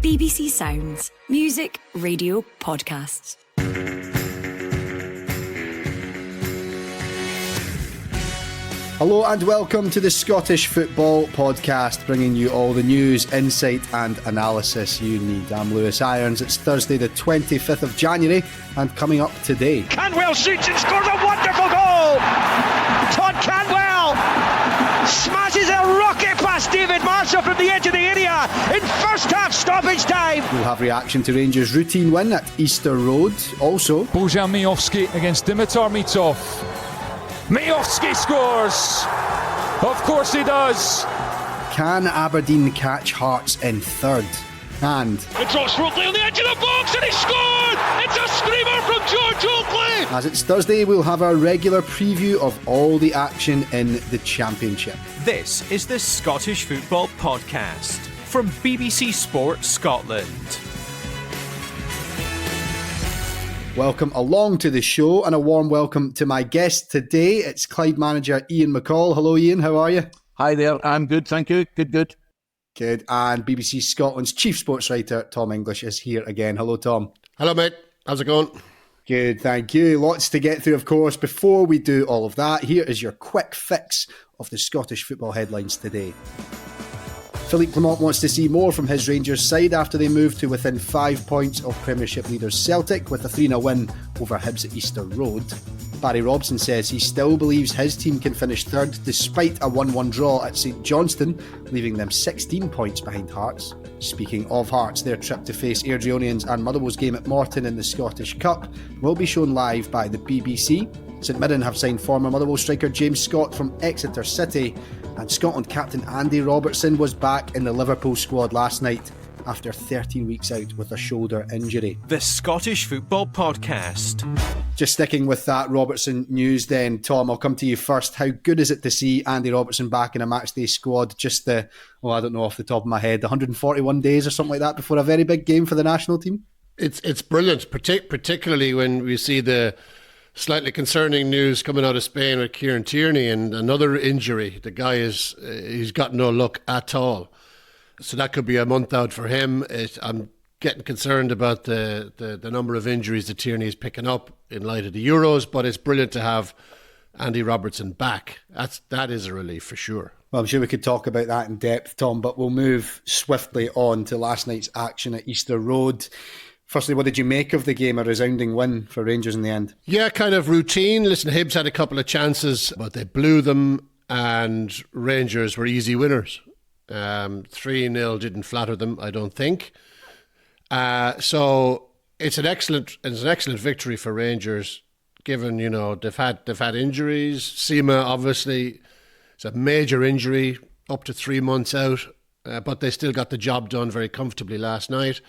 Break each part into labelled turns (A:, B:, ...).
A: BBC Sounds. Music, radio, podcasts.
B: Hello and welcome to the Scottish Football Podcast, bringing you all the news, insight and analysis you need. I'm Lewis Irons. It's Thursday the 25th of January and coming up today.
C: Canwell shoots and scores a wonderful goal! Todd Canwell smashes a rocket past David Marshall from the edge of the area in first half stoppage time.
B: We'll have reaction to Rangers' routine win at Easter Road. Also,
D: Bojan Miovski against Dimitar Mitov. Miovski scores! Of course he does!
B: can Aberdeen catch Hearts in third? And
C: it drops Rogley on the edge of the box and he scored! It's a screamer from George Oakley!
B: as it's Thursday, we'll have our regular preview of all the action in the Championship.
E: This is the Scottish Football Podcast from BBC Sport Scotland.
B: Welcome along to the show and a warm welcome to my guest today. It's Clyde manager Ian McCall. Hello Ian, how are you?
F: Hi there, I'm good, thank you. Good.
B: Good. And BBC Scotland's chief sports writer Tom English is here again. Hello Tom.
G: Hello mate, how's it going?
B: Good, thank you. Lots to get through, of course. Before we do all of that, here is your quick fix of the Scottish football headlines today. Philippe Clement wants to see more from his Rangers side after they moved to within 5 points of Premiership leaders Celtic with a 3-0 win over Hibs at Easter Road. Barry Robson says he still believes his team can finish third despite a 1-1 draw at St Johnstone, leaving them 16 points behind Hearts. Speaking of Hearts, their trip to face Airdrieonians and Motherwell's game at Morton in the Scottish Cup will be shown live by the BBC. St Mirren have signed former Motherwell striker James Scott from Exeter City, and Scotland captain Andy Robertson was back in the Liverpool squad last night after 13 weeks out with a shoulder injury.
E: The Scottish Football Podcast.
B: Just sticking with that Robertson news then, Tom, I'll come to you first. How good is it to see Andy Robertson back in a matchday squad just I don't know off the top of my head, 141 days or something like that before a very big game for the national team?
G: It's brilliant, particularly when we see the slightly concerning news coming out of Spain with Kieran Tierney and another injury. The guy he's got no luck at all. So that could be a month out for him. I'm getting concerned about the number of injuries that Tierney is picking up in light of the Euros, but it's brilliant to have Andy Robertson back. That is a relief for sure.
B: Well, I'm sure we could talk about that in depth, Tom, but we'll move swiftly on to last night's action at Easter Road. Firstly, what did you make of the game? A resounding win for Rangers in the end.
G: Yeah, kind of routine. Listen, Hibs had a couple of chances, but they blew them, and Rangers were easy winners. 3-0 didn't flatter them, I don't think. So it's an excellent victory for Rangers, given they've had injuries. Sima obviously is a major injury, up to 3 months out, but they still got the job done very comfortably last night.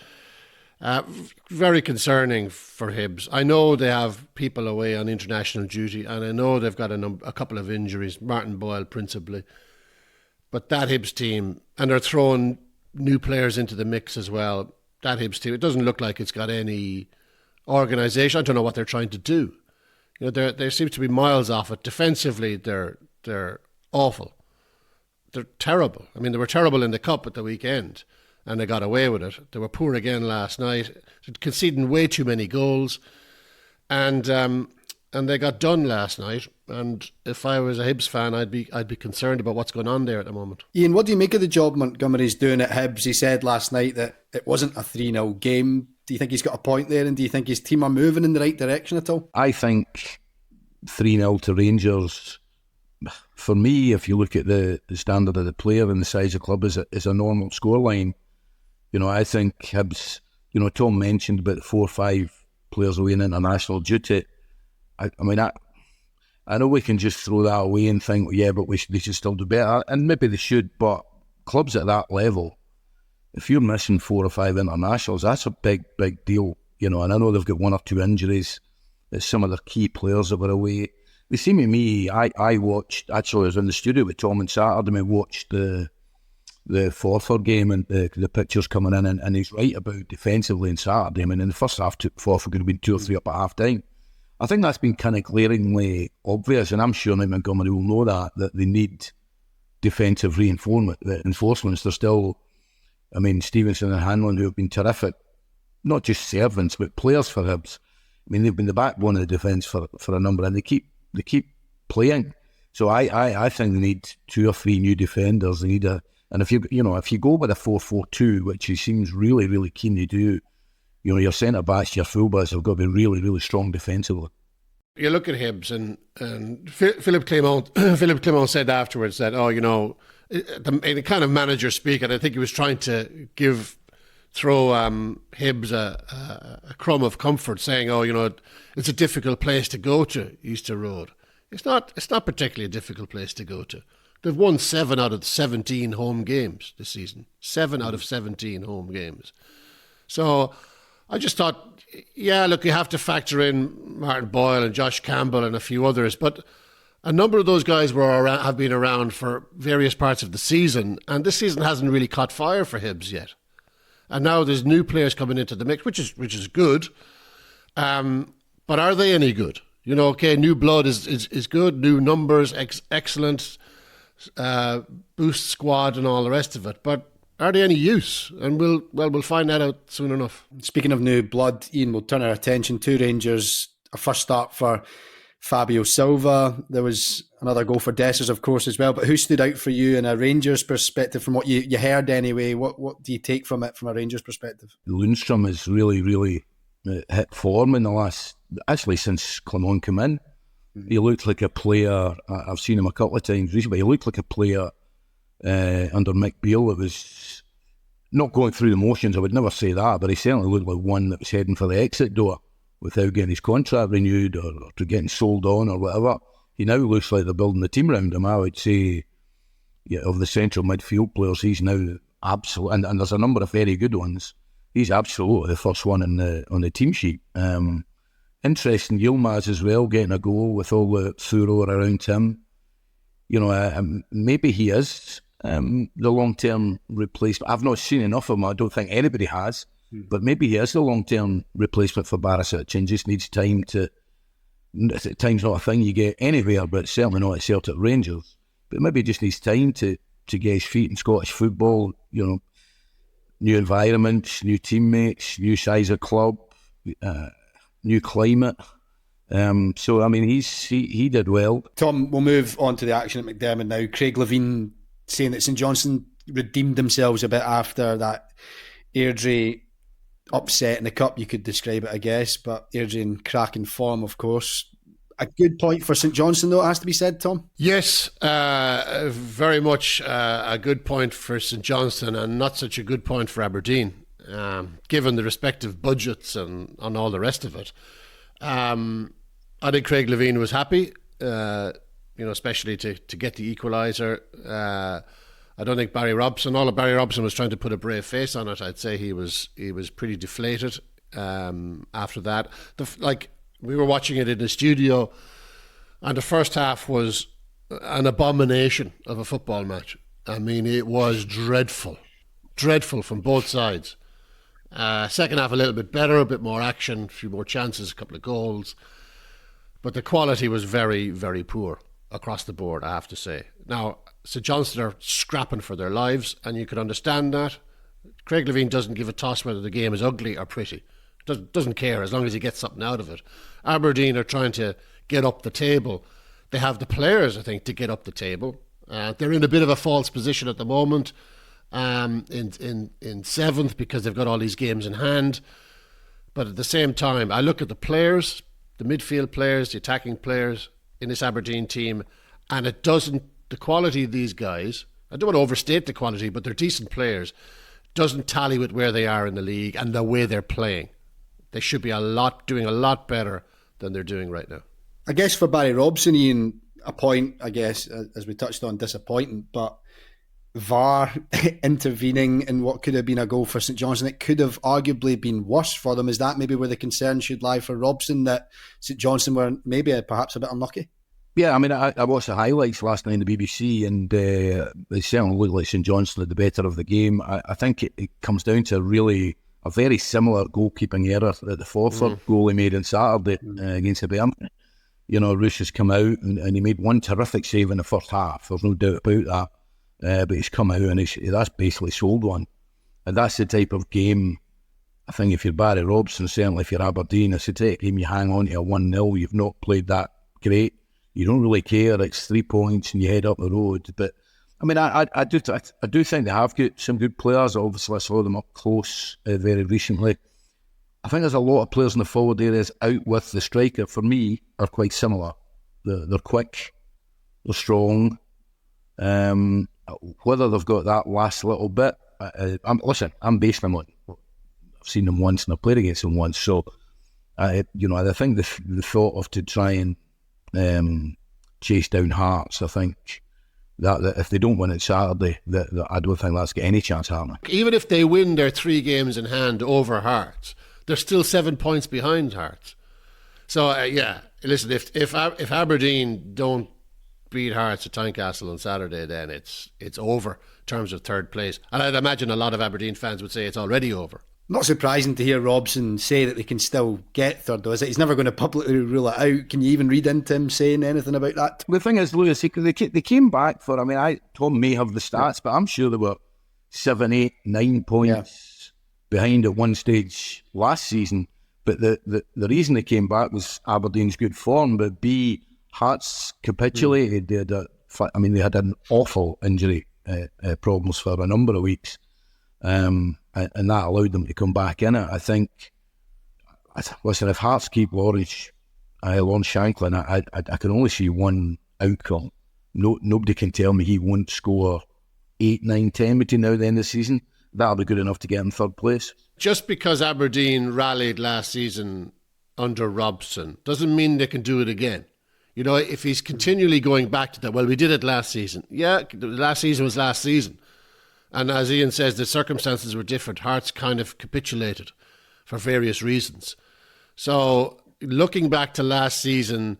G: Very concerning for Hibs. I know they have people away on international duty, and I know they've got a couple of injuries, Martin Boyle principally. But that Hibs team, and they're throwing new players into the mix as well. That Hibs team, it doesn't look like it's got any organisation. I don't know what they're trying to do. There seems to be miles off it. Defensively, they're awful. They're terrible. I mean, they were terrible in the Cup at the weekend, and they got away with it. They were poor again last night, conceding way too many goals, and they got done last night. And if I was a Hibs fan, I'd be concerned about what's going on there at the moment.
B: Ian, what do you make of the job Montgomery's doing at Hibs? He said last night that it wasn't a 3-0 game. Do you think he's got a point there, and do you think his team are moving in the right direction at all?
F: I think 3-0 to Rangers, for me, if you look at the standard of the player and the size of the club, is a normal scoreline. I think Hibs, Tom mentioned about the 4 or 5 players away in international duty. I know we can just throw that away and think, yeah, but they should still do better. And maybe they should, but clubs at that level, if you're missing 4 or 5 internationals, that's a big, big deal. And I know they've got 1 or 2 injuries. There's some of their key players that were away. They seem to me, I watched, actually I was in the studio with Tom on Saturday, and I watched the Forfar game and the pictures coming in, and he's right about defensively on Saturday. I mean, in the first half, Forfar could have been 2 or 3 up at half time. I think that's been kind of glaringly obvious, and I'm sure Nick Montgomery will know that they need defensive reinforcements. They're still I mean, Stevenson and Hanlon, who have been terrific, not just servants, but players for Hibs. I mean, they've been the backbone of the defence for a number, and they keep playing. So I think they need 2 or 3 new defenders. They need and if you go with a 4-4-2, which he seems really, really keen to do, your centre backs, your full backs have got to be really, really strong defensively.
G: You look at Hibs, and Philippe Clement said afterwards that, the kind of manager speak, and I think he was trying to throw Hibs a crumb of comfort, saying, it's a difficult place to go to, Easter Road. It's not particularly a difficult place to go to. They've won 7 out of 17 home games this season. 7 out of 17 home games. So I just thought, look, you have to factor in Martin Boyle and Josh Campbell and a few others, but a number of those guys have been around for various parts of the season, and this season hasn't really caught fire for Hibs yet. And now there's new players coming into the mix, which is good. But are they any good? New blood is good, new numbers, excellent, boost squad and all the rest of it. But are they any use? And we'll find that out soon enough.
B: Speaking of new blood, Ian, we'll turn our attention to Rangers. A first start for Fabio Silva. There was another goal for Dessers, of course, as well. But who stood out for you in a Rangers perspective, from what you heard anyway? What do you take from it from a Rangers perspective?
F: Lundstrom has really, really hit form in the last, actually since Clement came in. He looked like a player, I've seen him a couple of times recently, he looked like a player under Mick Beale that was not going through the motions. I would never say that, but he certainly looked like one that was heading for the exit door without getting his contract renewed or to getting sold on or whatever. He now looks like they're building the team around him. I would say, of the central midfield players, he's now absolute, and there's a number of very good ones. He's absolutely the first one on the team sheet. Interesting, Yilmaz as well, getting a goal with all the furore around him. Maybe he is the long-term replacement. I've not seen enough of him. I don't think anybody has. But maybe he is the long-term replacement for Barisic and just needs time to... Time's not a thing you get anywhere, but certainly not at Celtic Rangers. But maybe he just needs time to get his feet in Scottish football, new environments, new teammates, new size of club, new climate. So, I mean, he did well.
B: Tom, we'll move on to the action at McDermott now. Craig Levein saying that St Johnstone redeemed themselves a bit after that Airdrie upset in the cup, you could describe it, I guess, but Airdrie in cracking form, of course. A good point for St Johnstone, though, it has to be said, Tom?
G: Yes, very much a good point for St Johnstone, and not such a good point for Aberdeen, given the respective budgets and all the rest of it. I think Craig Levein was happy, especially to get the equaliser. I don't think Barry Robson was trying to put a brave face on it. I'd say he was pretty deflated after that. We were watching it in the studio, and the first half was an abomination of a football match. I mean, it was dreadful from both sides. Second half a little bit better, a bit more action, a few more chances, a couple of goals. But the quality was very, very poor across the board, I have to say. Now, St Johnstone are scrapping for their lives, and you could understand that. Craig Levein doesn't give a toss whether the game is ugly or pretty. Doesn't care as long as he gets something out of it. Aberdeen are trying to get up the table. They have the players, I think, to get up the table. They're in a bit of a false position at the moment, in seventh, because they've got all these games in hand. But at the same time, I look at the players, the midfield players, the attacking players in this Aberdeen team, and the quality of these guys, I don't want to overstate the quality, but they're decent players, doesn't tally with where they are in the league and the way they're playing. They should be doing a lot better than they're doing right now.
B: I guess for Barry Robson, Ian, a point, I guess, as we touched on, disappointing, but VAR intervening in what could have been a goal for St Johnstone, it could have arguably been worse for them. Is that maybe where the concern should lie for Robson, that St Johnstone were maybe perhaps a bit unlucky?
F: Yeah, I mean, I watched the highlights last night on the BBC, and they certainly looked like St Johnstone had the better of the game. I think it comes down to a very similar goalkeeping error that the Forfar goal he made on Saturday against Hibernian. Roos has come out and he made one terrific save in the first half. There's no doubt about that. But he's come out and that's basically sold one. And that's the type of game, I think if you're Barry Robson, certainly if you're Aberdeen, it's the type of game you hang on to a 1-0, you've not played that great, you don't really care, it's 3 points and you head up the road. But I mean, I do think they have got some good players. Obviously I saw them up close very recently. I think there's a lot of players in the forward areas out with the striker, for me, are quite similar. They're quick, they're strong. Whether they've got that last little bit, I'm basing them on, I've seen them once and I've played against them once, so I think the thought of to try and chase down Hearts, I think that if they don't win it Saturday, that I don't think that's got any chance happening.
G: Even if they win their 3 games in hand over Hearts, they're still 7 points behind Hearts. So listen, if Aberdeen don't beat Hearts at Tynecastle on Saturday, then it's over in terms of third place. And I'd imagine a lot of Aberdeen fans would say it's already over.
B: Not surprising to hear Robson say that they can still get third, though, is it? He's never going to publicly rule it out. Can you even read into him saying anything about that?
F: The thing is, Lewis, they came back for, Tom may have the stats, but I'm sure they were 7, 8, 9 points behind at one stage last season. But the reason they came back was Aberdeen's good form, but B, Hearts capitulated. They had an awful injury problems for a number of weeks. And that allowed them to come back in it. I think, listen, if Hearts keep Lawrence Shanklin, I can only see one outcome. Nobody can tell me he won't score 8, 9, 10 between now and the end of the season. That'll be good enough to get in third place. Just
G: because Aberdeen rallied last season under Robson doesn't mean they can do it again. You know, if he's continually going back to that, well, we did it last season. Yeah, last season was last season. And as Ian says, the circumstances were different. Hearts kind of capitulated for various reasons. So looking back to last season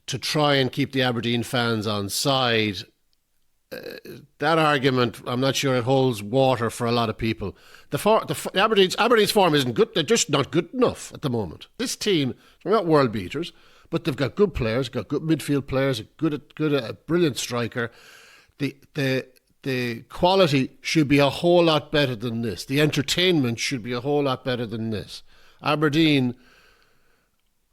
G: to try and keep the Aberdeen fans on side, that argument, I'm not sure it holds water for a lot of people. Aberdeen's form isn't good. They're just not good enough at the moment. This team, they're not world beaters, but they've got good players, got good midfield players, a brilliant striker. The quality should be a whole lot better than this. The entertainment should be a whole lot better than this. Aberdeen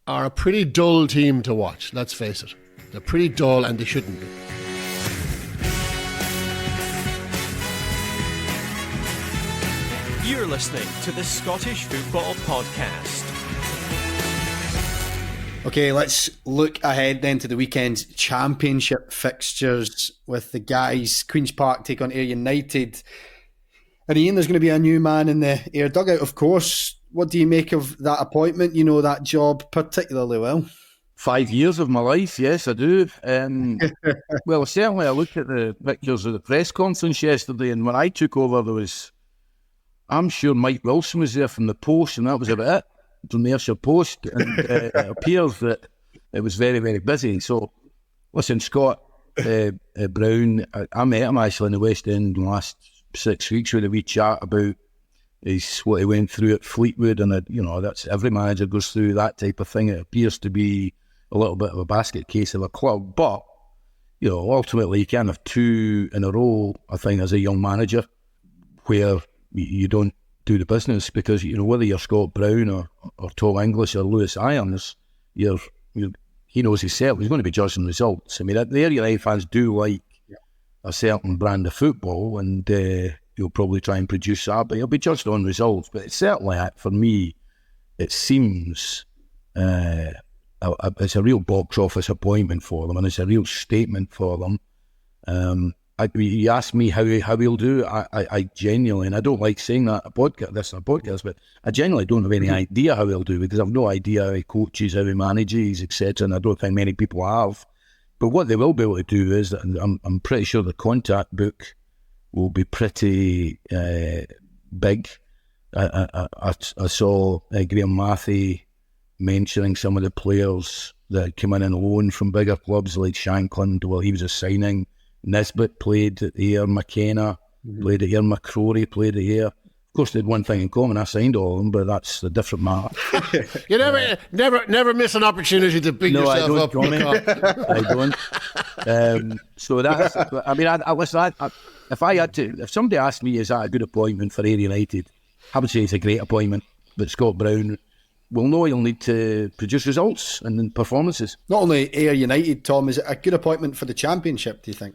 G: are a pretty dull team to watch, let's face it. They're pretty dull and they shouldn't be.
E: You're listening to the Scottish Football Podcast.
B: Okay, let's look ahead then to the weekend's championship fixtures with the guys. Queen's Park take on Ayr United. And Ian, there's going to be a new man in the Ayr dugout, of course. What do you make of that appointment? You know that job particularly well.
F: 5 years of my life, yes, I do. Well, certainly I looked at the pictures of the press conference yesterday, and when I took over, I'm sure Mike Wilson was there from the Post, and that was about it. From the Ayrshire Post, and it appears that it was very, very busy. So, listen, Scott Brown, I met him actually in the West End in the last 6 weeks with a wee chat about what he went through at Fleetwood, and that's every manager goes through that type of thing. It appears to be a little bit of a basket case of a club, but ultimately you can't have 2 in a row. I think as a young manager, where you don't do the business, because whether you're Scott Brown or Tom English or Lewis Irons, he knows himself. He's going to be judging results. I mean, the Ayr United fans do like a certain brand of football, and he'll probably try and produce that, but he'll be judged on results. But it's certainly, for me, it seems it's a real box office appointment for them, and it's a real statement for them. You asked me how he'll do. I genuinely, and I don't like saying that this on a podcast, but I genuinely don't have any idea how he'll do, because I've no idea how he coaches, how he manages, etc. And I don't think many people have. But what they will be able to do is, I'm pretty sure the contact book will be pretty big. I saw Graham Mathy mentioning some of the players that came in on loan from bigger clubs like Shanklin. Well, he was a signing. Nisbet played at Ayr, McKenna played at Ayr, McCrory played at Ayr. Of course, they had one thing in common. I signed all of them, but that's a different matter.
G: You never miss an opportunity to big yourself up.
F: I don't. So that's. I mean, If somebody asked me, is that a good appointment for Ayr United, I would say it's a great appointment. But Scott Brown will know he'll need to produce results and performances.
B: Not only Ayr United, Tom, is it a good appointment for the Championship, do you think?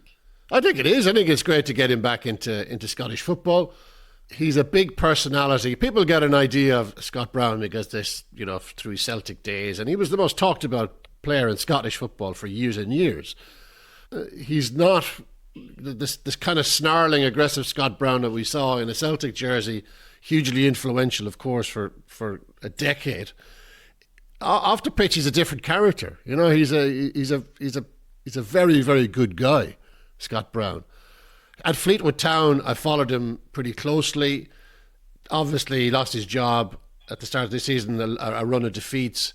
G: I think it is. I think it's great to get him back into Scottish football. He's a big personality. People get an idea of Scott Brown because through his Celtic days, and he was the most talked about player in Scottish football for years and years. He's not this kind of snarling, aggressive Scott Brown that we saw in a Celtic jersey, hugely influential, of course, for a decade. Off the pitch, he's a different character. He's a very, very good guy, Scott Brown. At Fleetwood Town, I followed him pretty closely. Obviously, he lost his job at the start of the season, a run of defeats.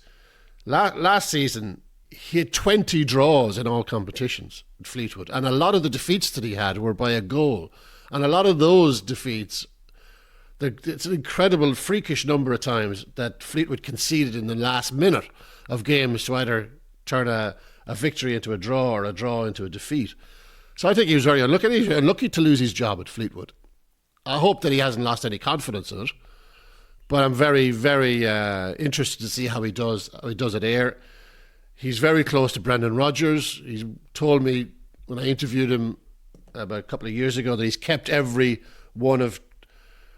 G: Last season, he had 20 draws in all competitions at Fleetwood. And a lot of the defeats that he had were by a goal. And a lot of those defeats, it's an incredible, freakish number of times that Fleetwood conceded in the last minute of games to either turn a victory into a draw or a draw into a defeat. So I think he was very unlucky. He was unlucky to lose his job at Fleetwood. I hope that he hasn't lost any confidence in it. But I'm very, very interested to see how he does at Ayr. He's very close to Brendan Rodgers. He told me when I interviewed him about a couple of years ago that he's kept every one of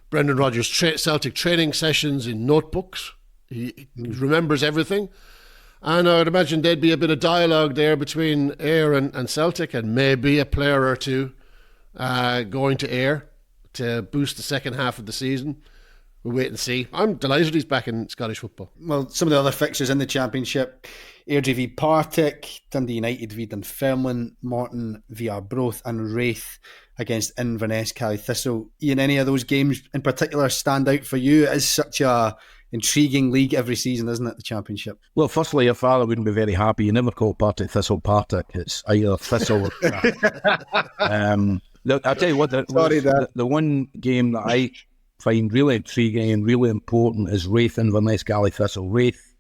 G: Brendan Rodgers' Celtic training sessions in notebooks. He remembers everything. And I would imagine there'd be a bit of dialogue there between Ayr and Celtic, and maybe a player or two going to Ayr to boost the second half of the season. We'll wait and see. I'm delighted he's back in Scottish football.
B: Well, some of the other fixtures in the Championship: Airdrie v Partick, Dundee United v Dunfermline, Morton v Arbroath, and Raith against Inverness, Cally Thistle. Ian, any of those games in particular stand out for you? It is such a intriguing league every season, isn't it, the Championship?
F: Well, firstly, your father wouldn't be very happy. You never call Partick Thistle Partick. It's either Thistle or look, I'll tell you what, the one game that I find really intriguing and really important is Raith Inverness Cally Thistle. Raith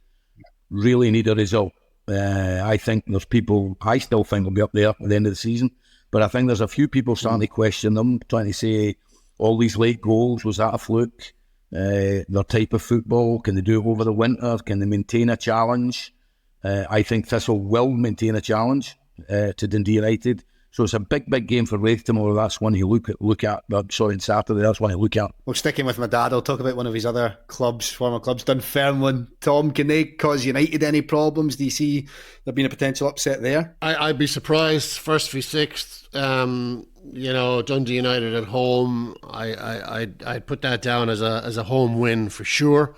F: really need a result. I think there's people, I still think will be up there at the end of the season, but I think there's a few people starting to question them, trying to say all these late goals, was that a fluke? Their type of football, can they do it over the winter? Can they maintain a challenge? I think Thistle will maintain a challenge to Dundee United. So it's a big, big game for Raith tomorrow. That's one you look at. On Saturday, that's one you look at.
B: Well, sticking with my dad, I'll talk about one of his other clubs, former clubs, Dunfermline. Tom, can they cause United any problems? Do you see there being a potential upset there?
G: I'd be surprised. First v sixth. Dundee United at home, I'd put that down as a home win for sure.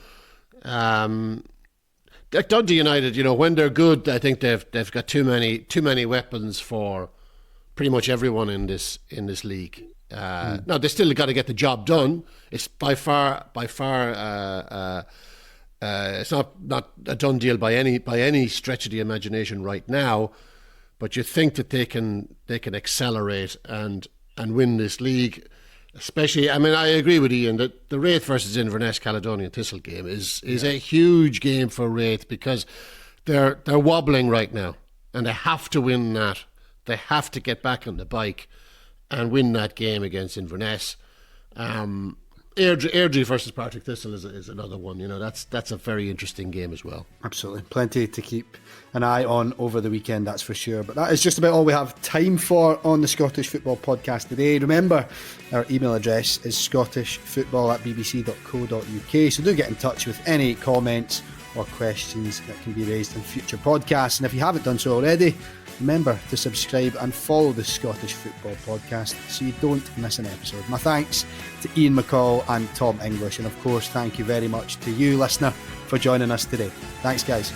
G: Dundee United, when they're good, I think they've got too many weapons for pretty much everyone in this league. Now they still got to get the job done. It's by far it's not a done deal by any stretch of the imagination right now. But you think that they can accelerate and win this league, especially. I mean, I agree with Ian that the Raith versus Inverness Caledonian Thistle game is a huge game for Raith because they're wobbling right now, and they have to win that. They have to get back on the bike and win that game against Inverness. Airdrie versus Partick Thistle is another one. That's a very interesting game as well.
B: Absolutely. Plenty to keep an eye on over the weekend, that's for sure. But that is just about all we have time for on the Scottish Football Podcast today. Remember, our email address is scottishfootball@bbc.co.uk, so do get in touch with any comments or questions that can be raised in future podcasts. And if you haven't done so already, remember to subscribe and follow the Scottish Football Podcast so you don't miss an episode. My thanks to Ian McCall and Tom English, and of course thank you very much to you, listener, for joining us today. Thanks, guys.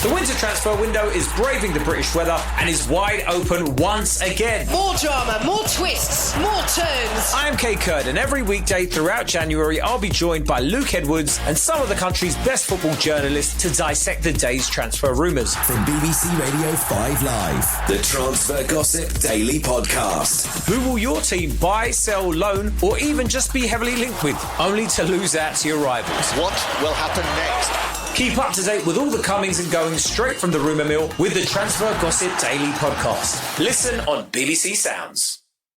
H: The winter transfer window is braving the British weather and is wide open once again.
I: More drama, more twists, more turns.
H: I am Kay Curd, and every weekday throughout January I'll be joined by Luke Edwards and some of the country's best football journalists to dissect the day's transfer rumours.
J: From BBC Radio 5 Live, the Transfer Gossip Daily Podcast.
H: Who will your team buy, sell, loan, or even just be heavily linked with, only to lose out to your rivals?
K: What will happen next?
H: Keep up to date with all the comings and goings straight from the rumour mill with the Transfer Gossip Daily Podcast. Listen on BBC Sounds.